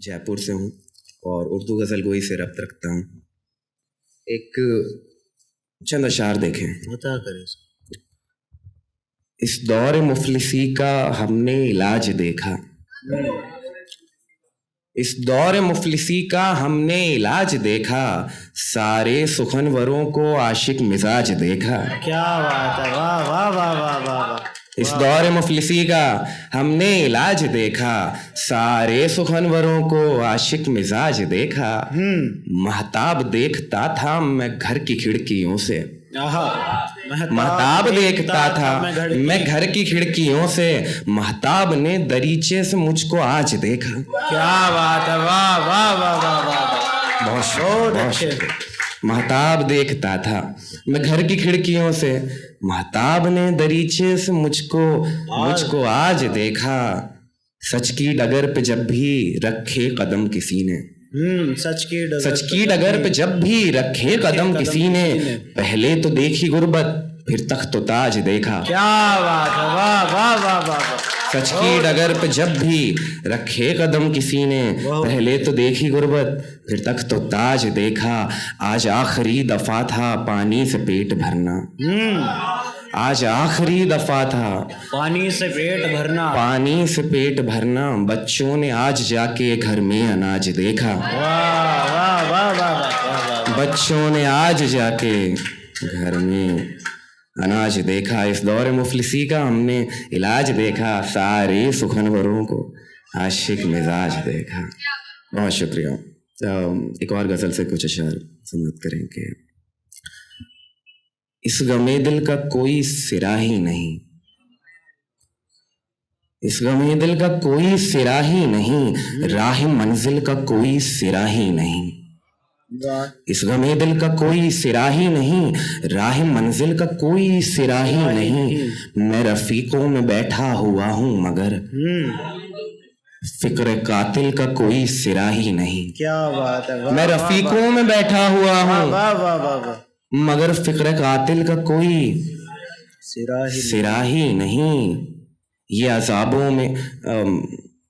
जयपुर से हूँ और उर्दू गज़ल गोई से रब्त रखता हूँ। एक चंद अशार देखें। बता करें। इस दौर मुफलिसी का हमने इलाज देखा, इस दौर मुफलिसी का हमने इलाज देखा, सारे सुखनवरों को आशिक मिजाज देखा। क्या बात है, वाह वाह वाह वाह वाह वाह। इस दौर मुफलिसी का हमने इलाज देखा, सारे सुखनवरों को आशिक मिजाज देखा। महताब देखता था मैं घर की खिड़कियों से, महताब देखता था मैं घर की खिड़कियों से, महताब ने दरीचे से मुझको आज देखा। क्या बात है, वाह वाह वाह वाह वाह। बहुत अच्छे। महताब देखता था मैं घर की खिड़कियों से, महताब ने दरीचे से मुझको आज देखा। सच की डगर पे जब भी रखे कदम किसी ने, सच की डगर पे जब भी रखे कदम किसी ने, पहले तो देखी गुर्बत फिर तख्त तो ताज देखा। क्या बात है, वाह वाह वाह वाह। सच की डगर पे जब भी रखे कदम किसी ने, पहले तो देखी गुर्बत फिर तख्त तो ताज देखा। आज आखिरी दफा था पानी से पेट भरना, आज आखिरी दफा था पानी से पेट भरना, पानी से पेट भरना, बच्चों ने आज जाके घर में अनाज देखा। वाह वाह वाह वाह। बच्चों ने आज जाके घर में अनाज देखा। इस दौर मुफलिसी का हमने इलाज देखा, सारे सुखनवरों को आशिक मिजाज देखा। बहुत शुक्रिया। एक और गज़ल से कुछ अशार समाप्त करेंगे। इस गमे दिल का कोई सिरा ही नहीं, इस गमे दिल का कोई सिरा ही नहीं, राह मंजिल का कोई सिरा ही नहीं। इस गमे दिल का कोई सिरा ही नहीं, राह मंजिल का कोई सिरा ही नहीं। मैं रफीकों में बैठा हुआ हूँ मगर फिक्र कातिल का कोई सिरा ही नहीं। क्या बात है, मैं रफीकों में बैठा हुआ हूँ मगर फिक्र कातिल का कोई सिरा ही नहीं। ये अज़ाबों में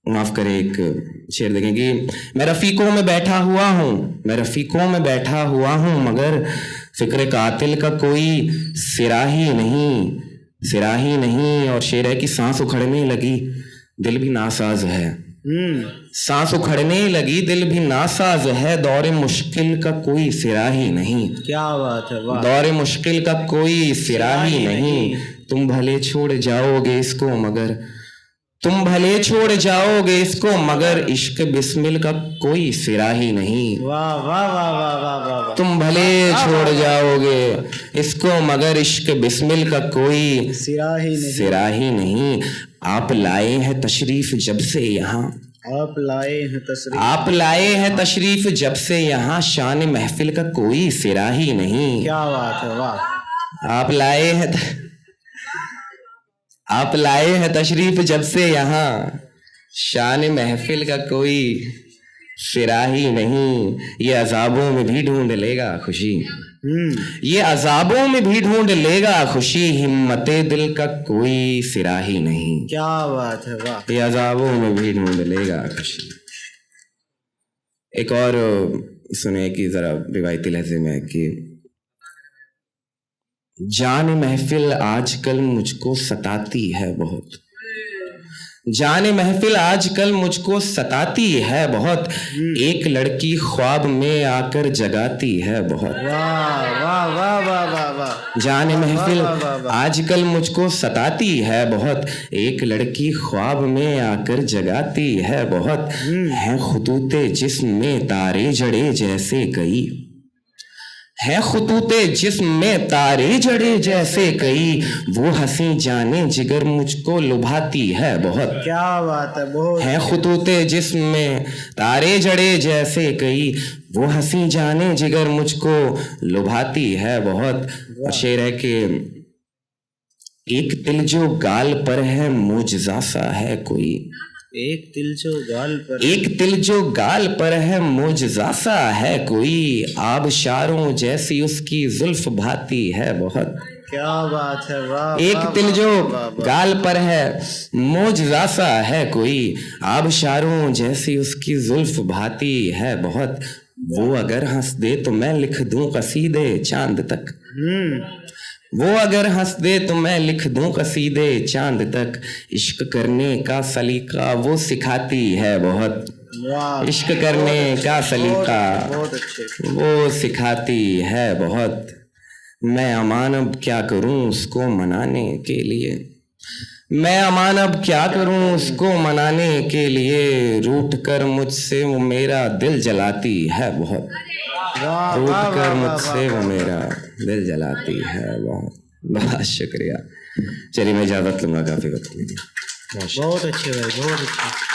माफ करे, एक शेर देखें कि मैं रफीकों में बैठा हुआ हूँ, मैं रफीकों में बैठा हुआ हूँ मगर फिक्र कातिल का कोई सिरा ही नहीं, सिरा ही नहीं। और शेर है कि सांस उखड़ने लगी दिल भी नासाज है, सांस उखड़ने लगी दिल भी नासाज है, दौरे मुश्किल का कोई सिरा ही नहीं। क्या बात है, वाह। दौरे मुश्किल का कोई सिरा ही नहीं। तुम भले छोड़ जाओगे इसको मगर, तुम भले छोड़ जाओगे इसको मगर इश्क बिस्मिल का कोई सिरा ही नहीं। वाह वाह वाह वाह वाह। तुम भले छोड़ जाओगे इसको मगर इश्क बिस्मिल का कोई सिरा ही नहीं। आप लाए हैं तशरीफ जब से यहाँ, आप लाए हैं तशरीफ, आप लाए हैं तशरीफ जब से यहाँ, शान महफिल का कोई सिरा ही नहीं। क्या बात है, वाह। आप लाए हैं आप लाए हैं तशरीफ जब से यहाँ, शान महफिल का कोई सिरा ही नहीं। ये अज़ाबों में भी ढूंढ लेगा खुशी, ये अज़ाबों में भी ढूंढ लेगा खुशी, हिम्मते दिल का कोई सिरा ही नहीं। क्या बात है, वाह। ये अज़ाबों में भी ढूंढ लेगा खुशी। एक और सुने कि जरा रिवायती लहजे में कि जान महफिल आजकल मुझको सताती है बहुत, जान महफिल आजकल मुझको सताती है बहुत, एक लड़की ख्वाब में आकर जगाती है बहुत। वाह वाह वाह वाह वाह वाह। जान महफिल आजकल मुझको सताती है बहुत, एक लड़की ख्वाब में आकर जगाती है बहुत। है खुतूते जिस्म में तारे जड़े जैसे कई, है खुतूते जिस्म में तारे जड़े जैसे कई, वो हंसी जाने जिगर मुझको लुभाती है बहुत। क्या बात है, बहुत। है खुतूते जिस्म में तारे जड़े जैसे कई, वो हंसी जाने जिगर मुझको लुभाती है बहुत। और शेर है कि एक तिल जो गाल पर है मुजज़ा सा है कोई, एक तिल जो गाल पर, एक तिल जो गाल पर है मुजज़ा सा है कोई, आबशारों जैसी उसकी जुल्फ भाती है बहुत। क्या बात है, वाह एक वाह, तिल वाह, जो वाह, वाह। गाल पर है मोजज़ा सा है कोई, आबशारों जैसी उसकी जुल्फ भाती है बहुत, वो अगर हंस दे तो मैं लिख दूं कसीदे चांद तक, वो अगर हंस दे तो मैं लिख दूं कसीदे चांद तक, इश्क करने का सलीका वो सिखाती है बहुत, वाह, इश्क करने का सलीका बहुत अच्छे। वो सिखाती है बहुत। मैं अमान अब क्या करूं उसको मनाने के लिए, मैं अमान अब क्या करूं उसको मनाने के लिए, रूठ कर मुझसे वो मेरा दिल जलाती है बहुत, वाह रूठ वाह कर वाह, मुझसे वाह, वो मेरा दिल जलाती है बहुत। बहुत शुक्रिया। चलिए मैं इजाज़त लूँगा, काफ़ी वक्त ले लिया। बहुत अच्छे भाई, बहुत अच्छे।